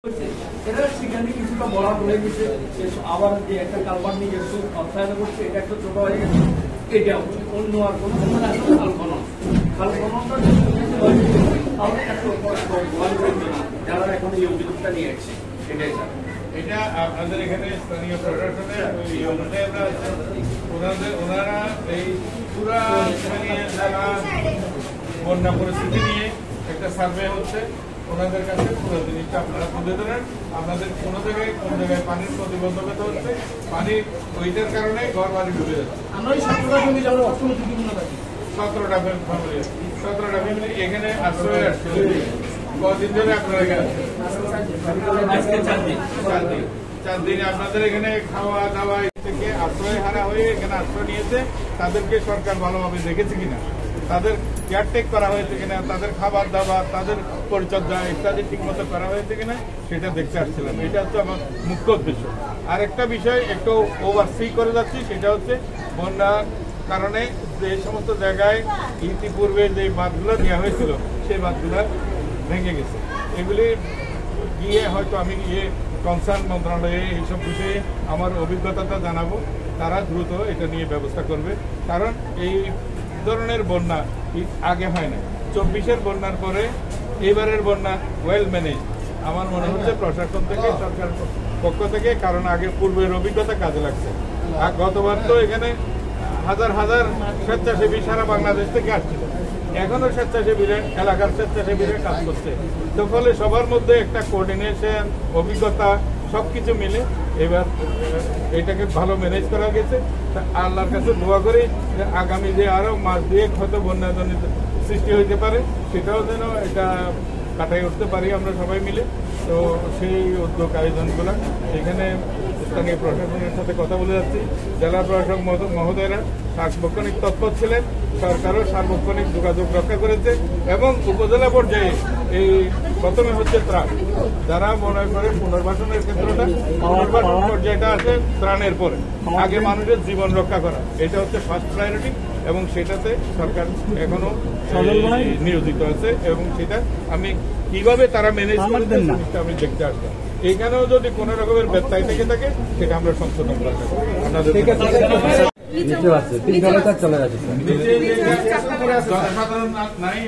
এটা সেখানে কিছুটা বড় হয়ে গেছে, আবার যে একটা কালবার নিয়ে একটু অর্থায়ন করছে, এটা একটু ছোট হয়ে গেছে। এটা অন্য আর কোনো খাল খনন যারা এখন এই অভিযোগটা নিয়ে আসছে, এটাই এটা আপনাদের এখানে স্থানীয় প্রশাসনের ওনারা এই পুরা যারা বন্যা পরিস্থিতি নিয়ে একটা সার্ভে হচ্ছে, ওনাদের কাছে পুরো জিনিসটা আপনারা তুলে ধরেন। আপনাদের কোন জায়গায় পানির প্রতিবন্ধকতা হচ্ছে, পানির ওইটার কারণে ঘর বাড়ি ডুবে যাচ্ছে। আমরা 17টা জমি যারা অর্থনীতিপূর্ণ থাকি, 17টা ফ্যামিলি এখানে আশ্রয় আসছে। কদিন ধরে আপনারা এখানে 4 দিন আপনাদের এখানে খাওয়া দাওয়া থেকে আশ্রয় হারা হয়ে এখানে আশ্রয় নিয়েছে। তাদেরকে সরকার ভালোভাবে দেখেছে কিনা, তাদের কেয়ারটেক করা হয়েছে কিনা, তাদের খাবার দাবার, তাদের পরিচর্যা ইত্যাদি ঠিক মতো করা হয়েছে কিনা সেটা দেখতে আসছিলাম। এটা হচ্ছে আমার মুখ্য উদ্দেশ্য। আরেকটা বিষয় একটু ওভারসি করে যাচ্ছি, সেটা হচ্ছে বন্যার কারণে যে সমস্ত জায়গায় ইতিপূর্বে যে বাঁধগুলো দেওয়া হয়েছিল সেই বাঁধগুলো ভেঙে গেছে। এগুলি গিয়ে হয়তো আমি কনসার্ন মন্ত্রণালয়ে এইসব বিষয়ে আমার অভিজ্ঞতাটা জানাবো, তারা দ্রুত এটা নিয়ে ব্যবস্থা করবে। কারণ এই ধরনের বন্যা আগে হয় না। 24-এর বন্যার পরে এবারের বন্যা ওয়েল ম্যানেজ আমার মনে হচ্ছে প্রশাসন থেকে, সরকার পক্ষ থেকে, কারণ আগে পূর্বের অভিজ্ঞতা কাজে লাগছে। আর গতবার তো এখানে হাজার হাজার স্বেচ্ছাসেবী সারা বাংলাদেশ থেকে আসছিল, এখনো স্বেচ্ছাসেবীরা এলাকার স্বেচ্ছাসেবীরা কাজ করছে। তো ফলে সবার মধ্যে একটা কোঅর্ডিনেশন, অভিজ্ঞতা সবকিছু মিলে এবার এটাকে ভালো ম্যানেজ করা গেছে। আল্লাহর কাছে দোয়া করি যে আগামী যে আরো মাস দুয়েক হয়তো বন্যাজনিত সৃষ্টি হইতে পারে, সেটাও যেন এটা কাটাই উঠতে পারি আমরা সবাই মিলে। তো সেই উদ্যোগ আয়োজনগুলো এখানে স্থানীয় প্রশাসনের সাথে কথা বলে যাচ্ছি। জেলা প্রশাসক মহোদয়রা সার্বক্ষণিক তৎপর ছিলেন, সরকারও সার্বক্ষণিক যোগাযোগ রক্ষা করেছে এবং উপজেলা পর্যায়ে এই প্রথমে হচ্ছে ত্রাণ, যারা মনে করে পুনর্বাসনের ক্ষেত্রটা, পুনর্বাসন পর্যায়টা আছে ত্রাণের পরে, আগে মানুষের জীবন রক্ষা করা, এটা হচ্ছে ফার্স্ট প্রায়োরিটি এবং সেটাতে সরকার এখনো নিয়োজিত আছে এবং সেটা আমি কিভাবে তারা ম্যানেজ করতে আমি দেখতে আসতাম। এখানেও যদি কোনো রকমের ব্যত্যয় থেকে থাকে সেটা আমরা সংশোধন করবো। আপনাদের জনসাধারণ নাই।